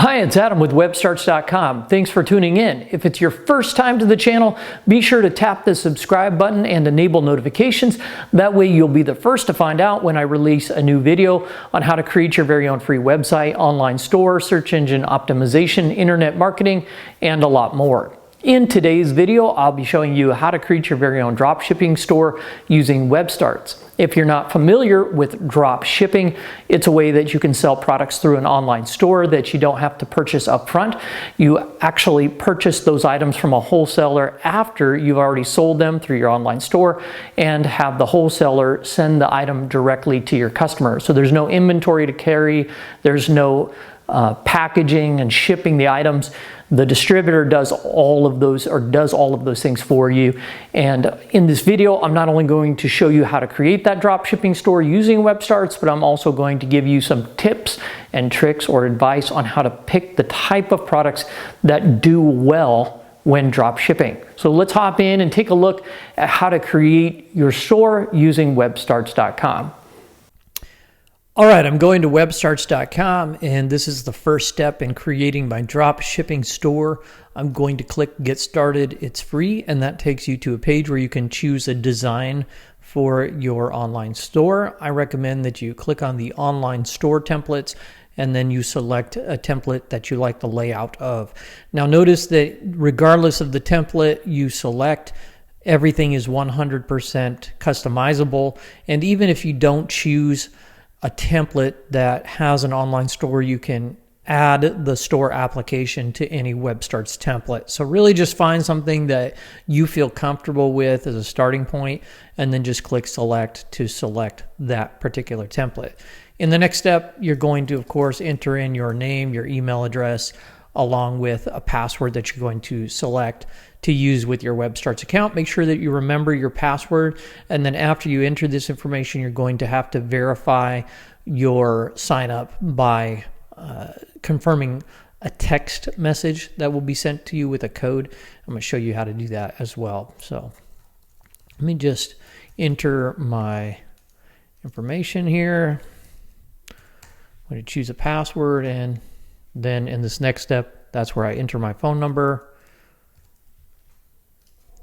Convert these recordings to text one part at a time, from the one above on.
Hi, it's Adam with WebStarts.com. Thanks for tuning in. If it's your first time to the channel, be sure to tap the subscribe button and enable notifications. That way you'll be the first to find out when I release a new video on how to create your very own free website, online store, search engine optimization, internet marketing, and a lot more. In today's video, I'll be showing you how to create your very own dropshipping store using WebStarts. If you're not familiar with dropshipping, it's a way that you can sell products through an online store that you don't have to purchase up front. You actually purchase those items from a wholesaler after you've already sold them through your online store and have the wholesaler send the item directly to your customer. So there's no inventory to carry, there's no packaging and shipping the items. The distributor does all of those things for you. And in this video, I'm not only going to show you how to create that dropshipping store using WebStarts, but I'm also going to give you some tips and tricks or advice on how to pick the type of products that do well when dropshipping. So let's hop in and take a look at how to create your store using WebStarts.com. All right, I'm going to WebStarts.com, and this is the first step in creating my drop shipping store. I'm going to click Get Started. It's free, and that takes you to a page where you can choose a design for your online store. I recommend that you click on the online store templates, and then you select a template that you like the layout of. Now notice that regardless of the template you select, everything is 100% customizable, and even if you don't choose a template that has an online store, you can add the store application to any WebStarts template. So really just find something that you feel comfortable with as a starting point, and then just click select to select that particular template. In the next step, you're going to, of course, enter in your name, your email address, along with a password that you're going to select to use with your WebStarts account. Make sure that you remember your password, and then after you enter this information, you're going to have to verify your sign up by confirming a text message that will be sent to you with a code. I'm going to show you how to do that as well. So let me just enter my information here. I'm going to choose a password, and then in this next step, that's where I enter my phone number.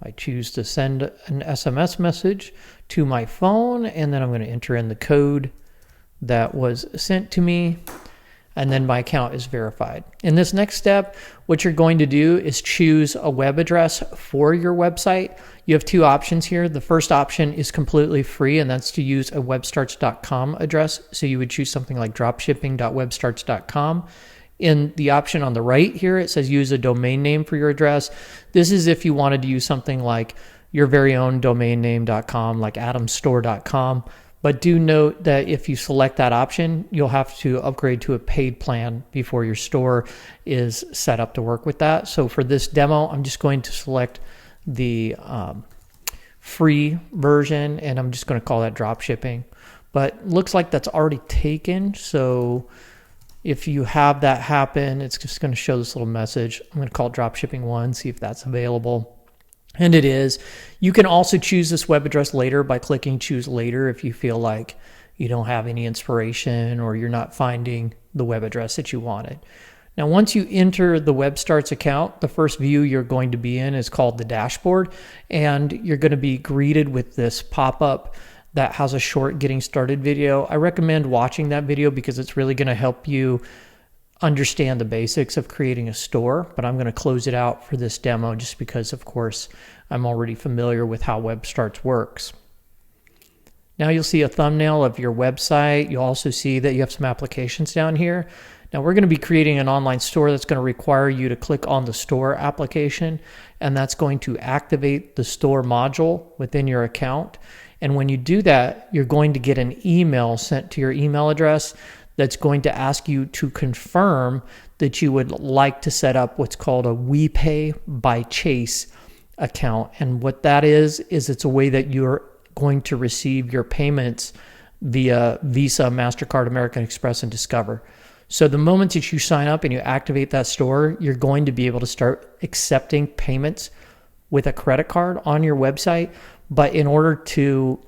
I choose to send an SMS message to my phone, and then I'm going to enter in the code that was sent to me, and then my account is verified. In this next step, what you're going to do is choose a web address for your website. You have two options here. The first option is completely free, and that's to use a webstarts.com address. So you would choose something like dropshipping.webstarts.com. In the option on the right here, it says use a domain name for your address. This is if you wanted to use something like your very own domain name.com, like adamstore.com. But do note that if you select that option, you'll have to upgrade to a paid plan before your store is set up to work with that. So for this demo, I'm just going to select the free version, and I'm just going to call that dropshipping. But looks like that's already taken. So if you have that happen, it's just going to show this little message. I'm going to call it dropshipping 1, see if that's available. And it is. You can also choose this web address later by clicking choose later if you feel like you don't have any inspiration or you're not finding the web address that you wanted. Now, once you enter the WebStarts account, the first view you're going to be in is called the dashboard, and you're going to be greeted with this pop-up that has a short getting started video. I recommend watching that video because it's really going to help you understand the basics of creating a store, but I'm going to close it out for this demo just because, of course, I'm already familiar with how WebStarts works. Now you'll see a thumbnail of your website. You'll also see that you have some applications down here. Now we're going to be creating an online store that's going to require you to click on the store application, and that's going to activate the store module within your account. And when you do that, you're going to get an email sent to your email address that's going to ask you to confirm that you would like to set up what's called a WePay by Chase account. And what that is it's a way that you're going to receive your payments via Visa, MasterCard, American Express, and Discover. So the moment that you sign up and you activate that store, you're going to be able to start accepting payments with a credit card on your website. But in order to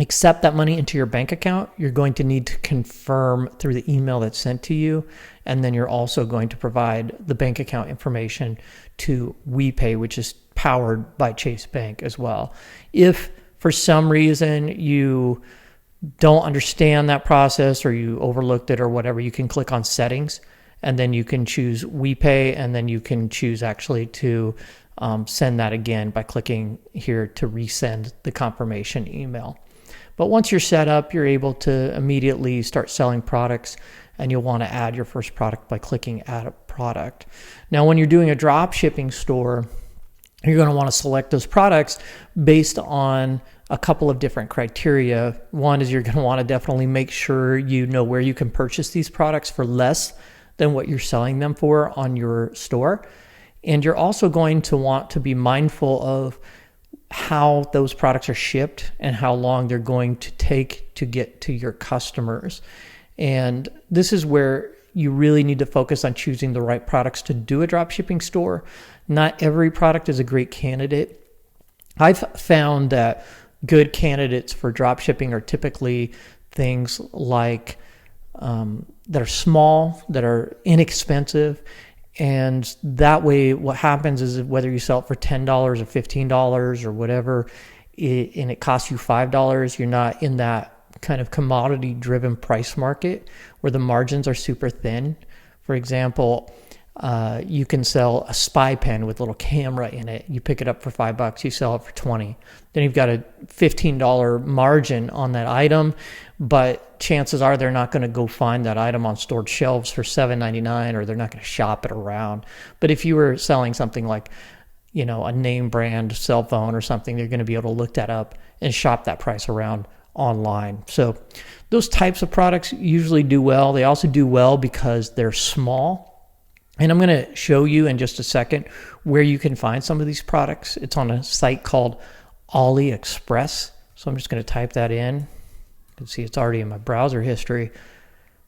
accept that money into your bank account, you're going to need to confirm through the email that's sent to you. And then you're also going to provide the bank account information to WePay, which is powered by Chase Bank as well. If for some reason you don't understand that process or you overlooked it or whatever, you can click on settings and then you can choose WePay, and then you can choose actually to send that again by clicking here to resend the confirmation email. But once you're set up, you're able to immediately start selling products, and you'll want to add your first product by clicking add a product. Now, when you're doing a drop shipping store, you're going to want to select those products based on a couple of different criteria. One is you're going to want to definitely make sure you know where you can purchase these products for less than what you're selling them for on your store. And you're also going to want to be mindful of how those products are shipped and how long they're going to take to get to your customers. And this is where you really need to focus on choosing the right products to do a dropshipping store. Not every product is a great candidate. I've found that good candidates for dropshipping are typically things like that are small, that are inexpensive. And that way, what happens is whether you sell it for $10 or $15 or whatever, and it costs you $5, you're not in that kind of commodity-driven price market where the margins are super thin. For example, you can sell a spy pen with a little camera in it. You pick it up for $5, you sell it for $20. Then you've got a $15 margin on that item, but chances are they're not going to go find that item on stored shelves for $7.99, or they're not going to shop it around. But if you were selling something like, a name brand cell phone or something, they're going to be able to look that up and shop that price around online. So those types of products usually do well. They also do well because they're small. And I'm going to show you in just a second where you can find some of these products. It's on a site called AliExpress. So I'm just going to type that in. You can see it's already in my browser history.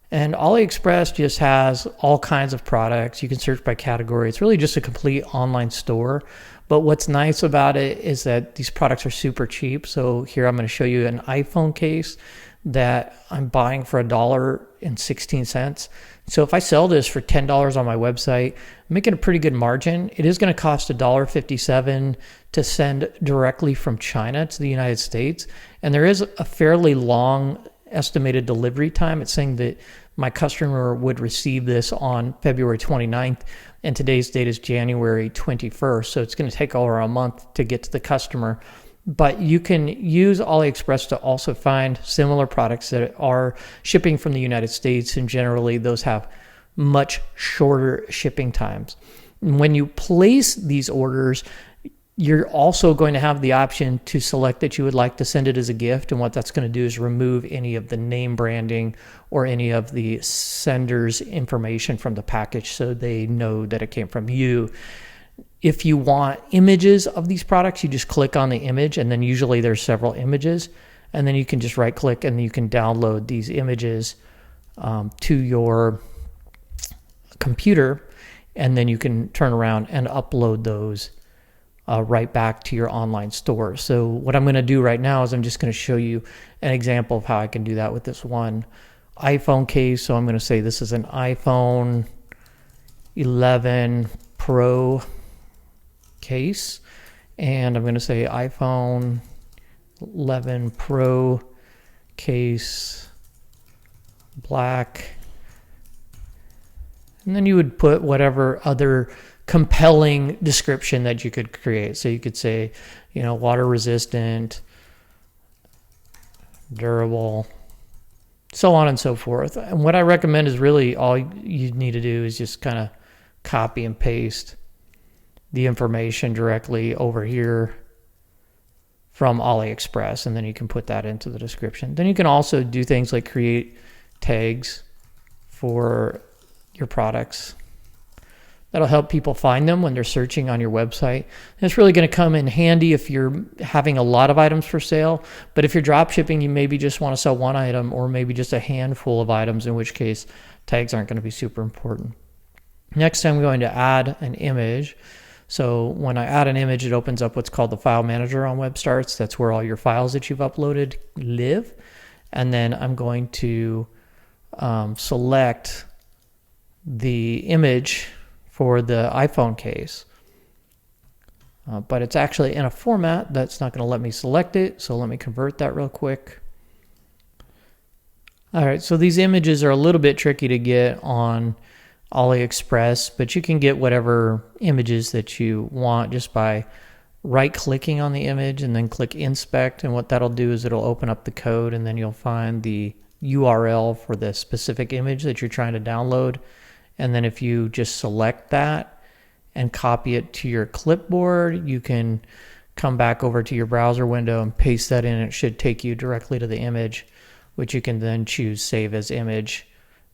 And AliExpress just has all kinds of products. You can search by category. It's really just a complete online store. But what's nice about it is that these products are super cheap. So here I'm going to show you an iPhone case that I'm buying for $1.16. So if I sell this for $10 on my website, I'm making a pretty good margin. It is going to cost $1.57 to send directly from China to the United States. And there is a fairly long estimated delivery time. It's saying that my customer would receive this on February 29th, and today's date is January 21st. So it's going to take over a month to get to the customer. But you can use AliExpress to also find similar products that are shipping from the United States, and generally those have much shorter shipping times. When you place these orders, you're also going to have the option to select that you would like to send it as a gift, and what that's going to do is remove any of the name branding or any of the sender's information from the package so they know that it came from you. If you want images of these products, you just click on the image, and then usually there's several images, and then you can just right click and you can download these images to your computer, and then you can turn around and upload those right back to your online store. So what I'm going to do right now is I'm just going to show you an example of how I can do that with this one iPhone case. So I'm going to say this is an iPhone 11 Pro case, and I'm going to say iPhone 11 Pro case black, and then you would put whatever other compelling description that you could create. So you could say, water resistant, durable, so on and so forth. And what I recommend is really all you need to do is just kind of copy and paste the information directly over here from AliExpress, and then you can put that into the description. Then you can also do things like create tags for your products. That'll help people find them when they're searching on your website. And it's really going to come in handy if you're having a lot of items for sale. But if you're drop shipping, you maybe just want to sell one item or maybe just a handful of items, in which case tags aren't going to be super important. Next, I'm going to add an image. So when I add an image, it opens up what's called the file manager on WebStarts. That's where all your files that you've uploaded live. And then I'm going to select the image for the iPhone case. But it's actually in a format that's not going to let me select it. So let me convert that real quick. All right, so these images are a little bit tricky to get on AliExpress, but you can get whatever images that you want just by right-clicking on the image and then click Inspect. And what that'll do is it'll open up the code, and then you'll find the URL for the specific image that you're trying to download. And then if you just select that and copy it to your clipboard, you can come back over to your browser window and paste that in. It should take you directly to the image, which you can then choose Save as Image,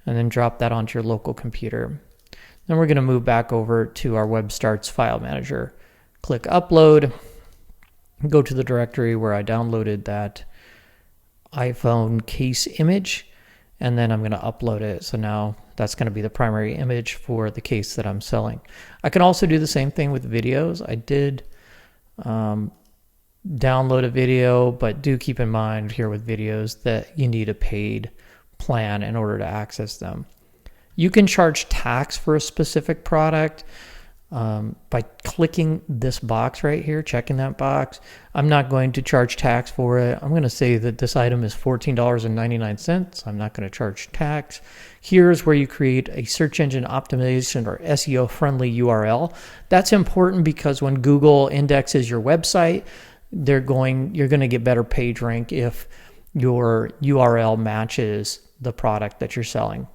and then drop that onto your local computer. Then we're going to move back over to our WebStarts file manager. Click Upload, go to the directory where I downloaded that iPhone case image, and then I'm going to upload it. So now that's going to be the primary image for the case that I'm selling. I can also do the same thing with videos. I did download a video, but do keep in mind here with videos that you need a paid plan in order to access them. You can charge tax for a specific product by clicking this box right here, checking that box. I'm not going to charge tax for it. I'm going to say that this item is $14.99. I'm not going to charge tax. Here's where you create a search engine optimization or SEO friendly URL. That's important because when Google indexes your website, you're going to get better page rank if your URL matches the product that you're selling.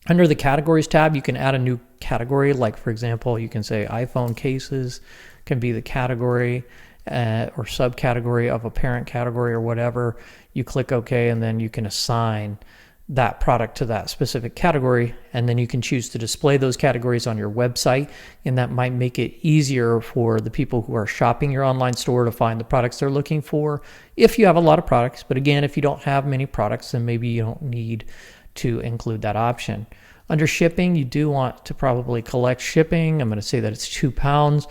Under the categories tab, you can add a new category. Like for example, you can say iPhone cases can be the category or subcategory of a parent category or whatever. You click OK, and then you can assign that product to that specific category, and then you can choose to display those categories on your website, and that might make it easier for the people who are shopping your online store to find the products they're looking for if you have a lot of products. But again, if you don't have many products, then maybe you don't need to include that option. Under shipping, you do want to probably collect shipping. I'm going to say that it's £2.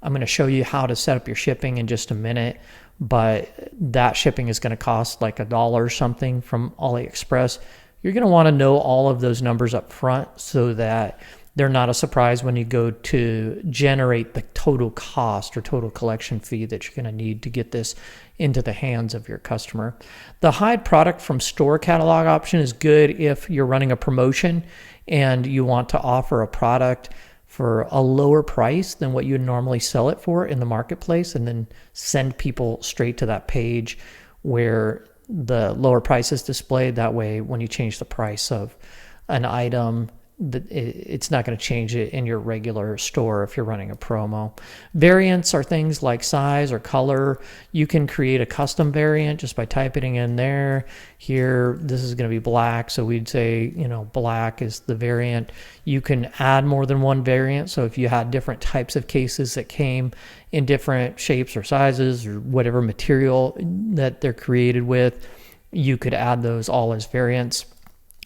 I'm going to show you how to set up your shipping in just a minute, but that shipping is going to cost like $1 or something from AliExpress. You're going to want to know all of those numbers up front so that they're not a surprise when you go to generate the total cost or total collection fee that you're going to need to get this into the hands of your customer. The hide product from store catalog option is good if you're running a promotion and you want to offer a product for a lower price than what you would normally sell it for in the marketplace, and then send people straight to that page where the lower price is displayed. That way, when you change the price of an item, it's not going to change it in your regular store if you're running a promo. Variants are things like size or color. You can create a custom variant just by typing in there. Here, this is going to be black, so we'd say, black is the variant. You can add more than one variant, so if you had different types of cases that came in different shapes or sizes or whatever material that they're created with, you could add those all as variants.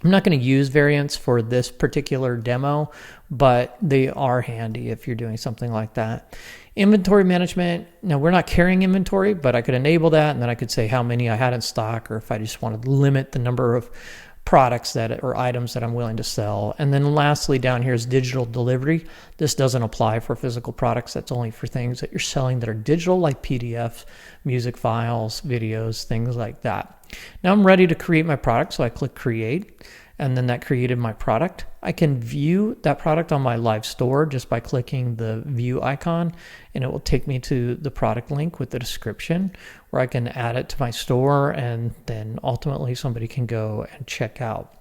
I'm not going to use variants for this particular demo, but they are handy if you're doing something like that. Inventory management. Now, we're not carrying inventory, but I could enable that, and then I could say how many I had in stock, or if I just wanted to limit the number of products or items that I'm willing to sell. And then lastly, down here is digital delivery. This doesn't apply for physical products. That's only for things that you're selling that are digital, like PDFs, music files, videos, things like that. Now I'm ready to create my product, so I click Create, and then that created my product. I can view that product on my live store just by clicking the view icon, and it will take me to the product link with the description where I can add it to my store, and then ultimately somebody can go and check out.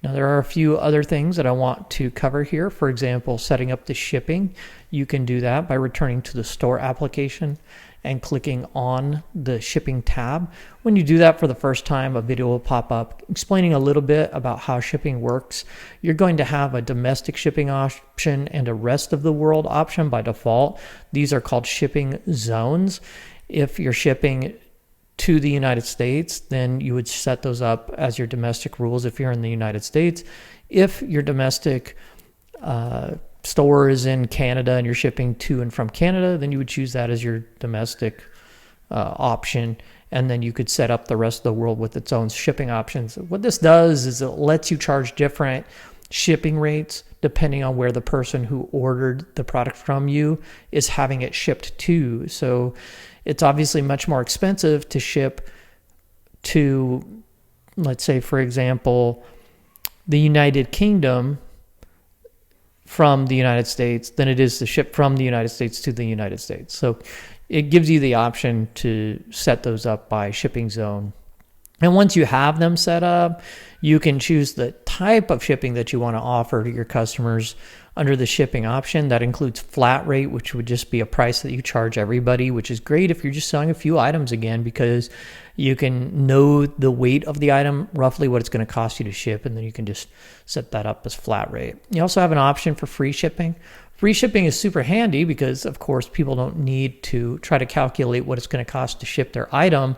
Now, there are a few other things that I want to cover here. For example, setting up the shipping. You can do that by returning to the store application and clicking on the shipping tab. When you do that for the first time, a video will pop up explaining a little bit about how shipping works. You're going to have a domestic shipping option and a rest of the world option by default. These are called shipping zones. If you're shipping to the United States, then you would set those up as your domestic rules if you're in the United States. If your domestic store is in Canada and you're shipping to and from Canada, then you would choose that as your domestic option. And then you could set up the rest of the world with its own shipping options. What this does is it lets you charge different shipping rates depending on where the person who ordered the product from you is having it shipped to. So it's obviously much more expensive to ship to, let's say, for example, the United Kingdom from the United States than it is to ship from the United States to the United States. So it gives you the option to set those up by shipping zone. And once you have them set up, you can choose the type of shipping that you want to offer to your customers under the shipping option. That includes flat rate, which would just be a price that you charge everybody, which is great if you're just selling a few items again, because you can know the weight of the item, roughly what it's going to cost you to ship, and then you can just set that up as flat rate. You also have an option for free shipping. Free shipping is super handy because, of course, people don't need to try to calculate what it's going to cost to ship their item,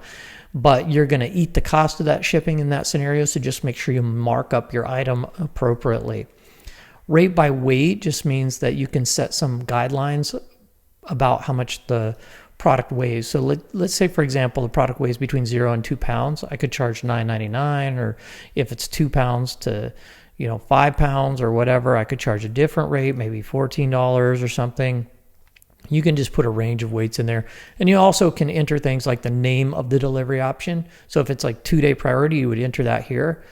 but you're going to eat the cost of that shipping in that scenario, so just make sure you mark up your item appropriately. Rate by weight just means that you can set some guidelines about how much the product weighs. So let's say, for example, the product weighs between 0 and 2 pounds. I could charge $9.99, or if it's 2 pounds to 5 pounds or whatever, I could charge a different rate, maybe $14 or something. You can just put a range of weights in there. And you also can enter things like the name of the delivery option. So if it's like 2-day priority, you would enter that here.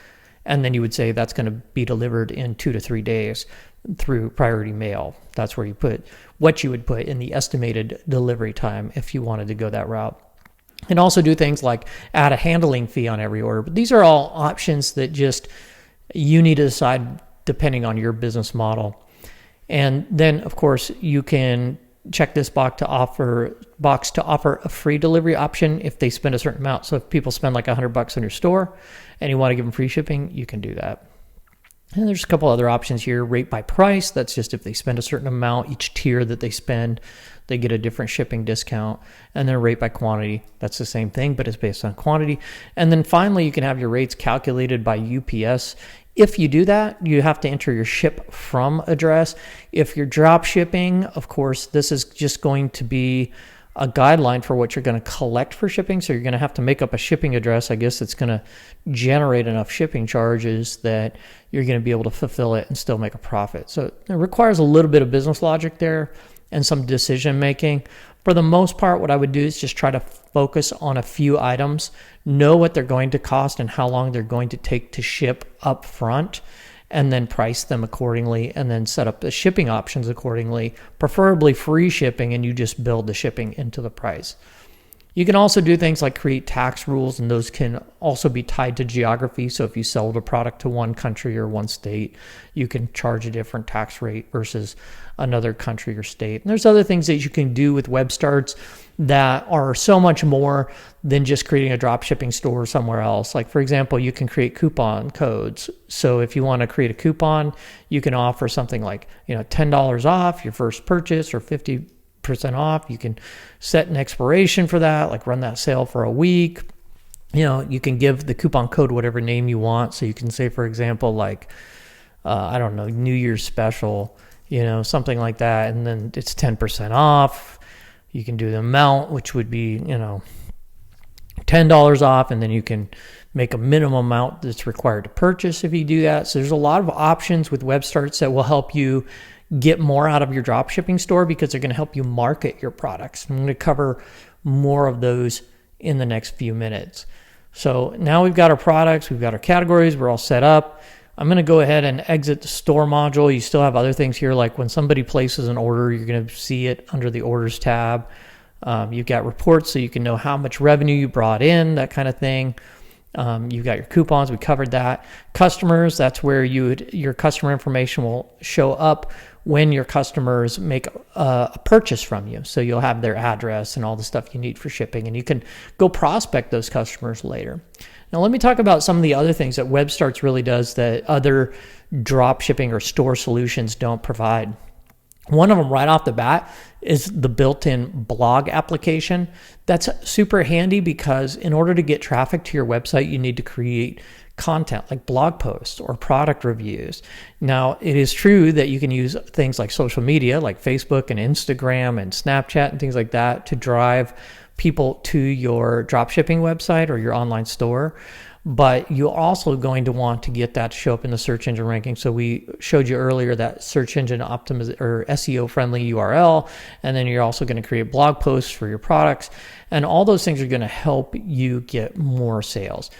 And then you would say that's going to be delivered in 2 to 3 days through priority mail. That's where you put what you would put in the estimated delivery time if you wanted to go that route. And also do things like add a handling fee on every order. But these are all options that just you need to decide depending on your business model. And then, of course, you can check this box to offer a free delivery option if they spend a certain amount. So if people spend like $100 in your store and you want to give them free shipping, you can do that. And there's a couple other options here. Rate by price. That's just if they spend a certain amount, each tier that they spend, they get a different shipping discount. And then rate by quantity. That's the same thing, but it's based on quantity. And then finally, you can have your rates calculated by UPS. If you do that, you have to enter your ship from address. If you're drop shipping, of course, this is just going to be a guideline for what you're going to collect for shipping. So you're going to have to make up a shipping address. I guess it's going to generate enough shipping charges that you're going to be able to fulfill it and still make a profit. So it requires a little bit of business logic there and some decision making. For the most part, what I would do is just try to focus on a few items, know what they're going to cost and how long they're going to take to ship up front, and then price them accordingly, and then set up the shipping options accordingly, preferably free shipping, and you just build the shipping into the price. You can also do things like create tax rules, and those can also be tied to geography. So if you sell a product to one country or one state, you can charge a different tax rate versus another country or state. And there's other things that you can do with WebStarts that are so much more than just creating a drop shipping store somewhere else. Like, for example, you can create coupon codes. So if you want to create a coupon, you can offer something like, $10 off your first purchase or 50% off. You can set an expiration for that, like run that sale for a week. You can give the coupon code whatever name you want. So you can say, for example, like, New Year's special, something like that. And then it's 10% off. You can do the amount, which would be, $10 off. And then you can make a minimum amount that's required to purchase if you do that. So there's a lot of options with WebStarts that will help you get more out of your dropshipping store because they're going to help you market your products. I'm going to cover more of those in the next few minutes. So now we've got our products, we've got our categories, we're all set up. I'm going to go ahead and exit the store module. You still have other things here, like when somebody places an order, you're going to see it under the orders tab. You've got reports so you can know how much revenue you brought in, that kind of thing. You've got your coupons, we covered that. Customers, that's where your customer information will show up when your customers make a purchase from you. So you'll have their address and all the stuff you need for shipping, and you can go prospect those customers later. Now let me talk about some of the other things that WebStarts really does that other drop shipping or store solutions don't provide. One of them right off the bat is the built-in blog application. That's super handy because in order to get traffic to your website, you need to create content like blog posts or product reviews. Now, it is true that you can use things like social media like Facebook and Instagram and Snapchat and things like that to drive people to your dropshipping website or your online store. But you're also going to want to get that to show up in the search engine ranking. So we showed you earlier that search engine optimization or SEO friendly URL, and then you're also going to create blog posts for your products, and all those things are going to help you get more sales.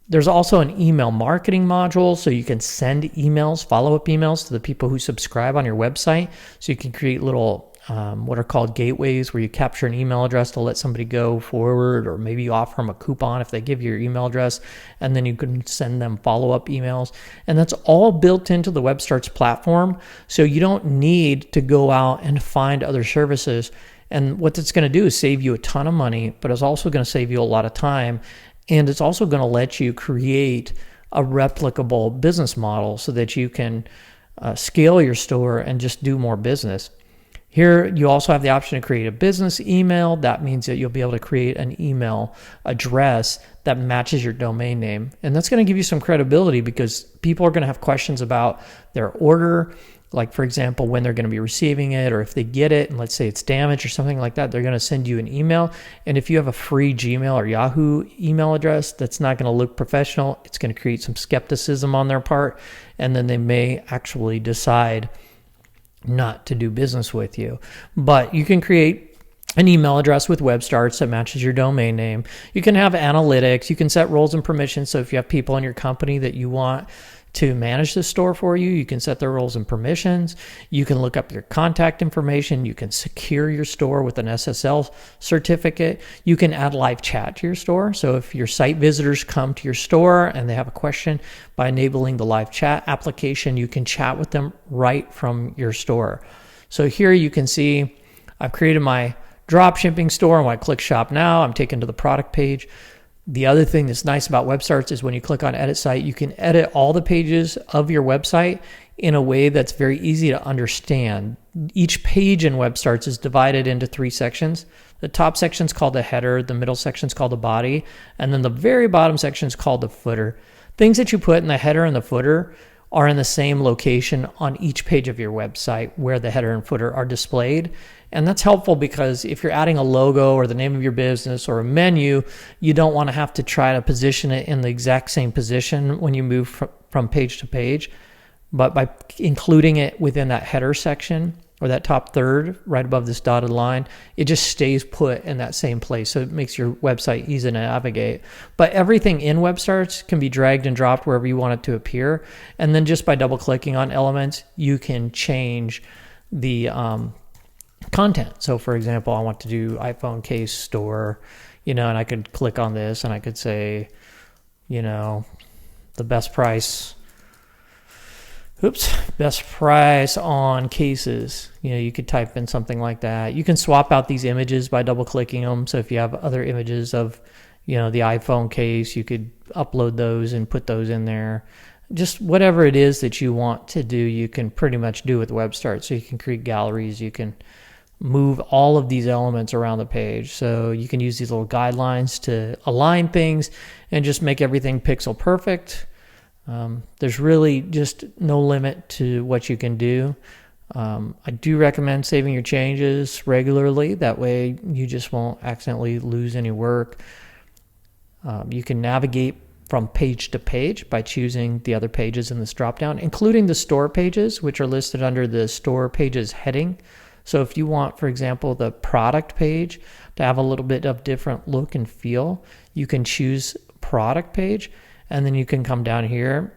There's also an email marketing module, so you can send emails, follow-up emails to the people who subscribe on your website. So you can create little what are called gateways, where you capture an email address to let somebody go forward, or maybe you offer them a coupon if they give you your email address, and then you can send them follow-up emails. And that's all built into the WebStarts platform, so you don't need to go out and find other services. And what that's going to do is save you a ton of money, but it's also going to save you a lot of time. And it's also going to let you create a replicable business model so that you can scale your store and just do more business. Here, you also have the option to create a business email. That means that you'll be able to create an email address that matches your domain name. And that's going to give you some credibility, because people are going to have questions about their order, like, for example, when they're going to be receiving it, or if they get it and let's say it's damaged or something like that, they're going to send you an email. And if you have a free Gmail or Yahoo email address that's not going to look professional, it's going to create some skepticism on their part, and then they may actually decide not to do business with you. But you can create an email address with WebStarts that matches your domain name. You can have analytics. You can set roles and permissions. So if you have people in your company that you want to manage the store for you, you can set their roles and permissions. You can look up your contact information. You can secure your store with an SSL certificate. You can add live chat to your store. So if your site visitors come to your store and they have a question, by enabling the live chat application, you can chat with them right from your store. So here you can see I've created my dropshipping store, and when I click shop now, I'm taken to the product page. The other thing that's nice about WebStarts is when you click on edit site, you can edit all the pages of your website in a way that's very easy to understand. Each page in WebStarts is divided into 3 sections. The top section is called the header, the middle section is called the body, and then the very bottom section is called the footer. Things that you put in the header and the footer are in the same location on each page of your website where the header and footer are displayed. And that's helpful because if you're adding a logo or the name of your business or a menu, you don't want to have to try to position it in the exact same position when you move from page to page. But by including it within that header section or that top third right above this dotted line, it just stays put in that same place. So it makes your website easy to navigate. But everything in WebStarts can be dragged and dropped wherever you want it to appear. And then just by double clicking on elements, you can change the content. So for example, I want to do iPhone case store, and I could click on this and I could say, the best price on cases. You could type in something like that. You can swap out these images by double clicking them. So if you have other images of, the iPhone case, you could upload those and put those in there. Just whatever it is that you want to do, you can pretty much do with WebStarts. So you can create galleries, you can move all of these elements around the page. So you can use these little guidelines to align things and just make everything pixel perfect. There's really just no limit to what you can do. I do recommend saving your changes regularly. That way you just won't accidentally lose any work. You can navigate from page to page by choosing the other pages in this dropdown, including the store pages, which are listed under the store pages heading. So if you want, for example, the product page to have a little bit of different look and feel, you can choose product page, and then you can come down here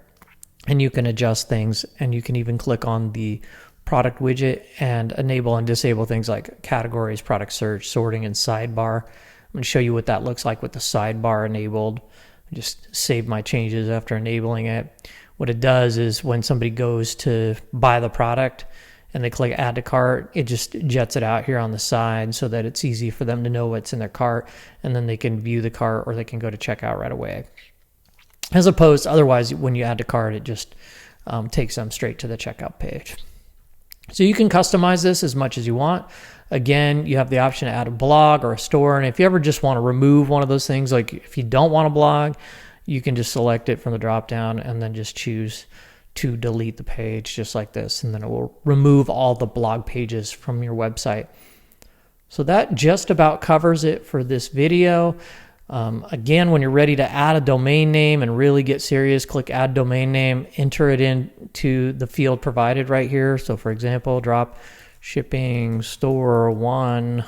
and you can adjust things, and you can even click on the product widget and enable and disable things like categories, product search, sorting, and sidebar. I'm going to show you what that looks like with the sidebar enabled. I just save my changes after enabling it. What it does is when somebody goes to buy the product and they click add to cart, it just jets it out here on the side so that it's easy for them to know what's in their cart, and then they can view the cart or they can go to checkout right away. As opposed to otherwise, when you add to cart, it just takes them straight to the checkout page. So you can customize this as much as you want. Again, you have the option to add a blog or a store, and if you ever just want to remove one of those things, like if you don't want a blog, you can just select it from the drop down and then just choose to delete the page just like this, and then it will remove all the blog pages from your website. So that just about covers it for this video. Again, when you're ready to add a domain name and really get serious, click Add Domain Name, enter it into the field provided right here. So for example, Dropshipping Store1.com.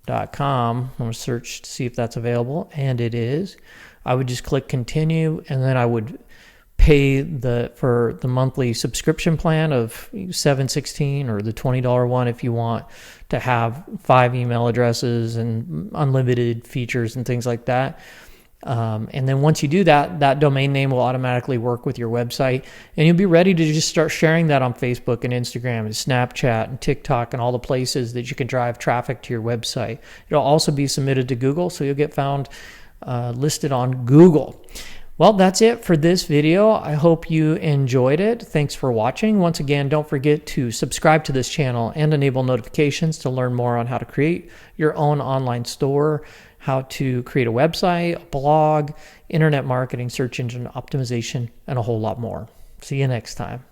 I'm going to search to see if that's available, and it is. I would just click Continue, and then I would pay for the monthly subscription plan of $7.16 or the $20 one if you want to have 5 email addresses and unlimited features and things like that. And then once you do that, that domain name will automatically work with your website, and you'll be ready to just start sharing that on Facebook and Instagram and Snapchat and TikTok and all the places that you can drive traffic to your website. It'll also be submitted to Google, so you'll get found listed on Google. Well, that's it for this video. I hope you enjoyed it. Thanks for watching. Once again, don't forget to subscribe to this channel and enable notifications to learn more on how to create your own online store, how to create a website, a blog, internet marketing, search engine optimization, and a whole lot more. See you next time.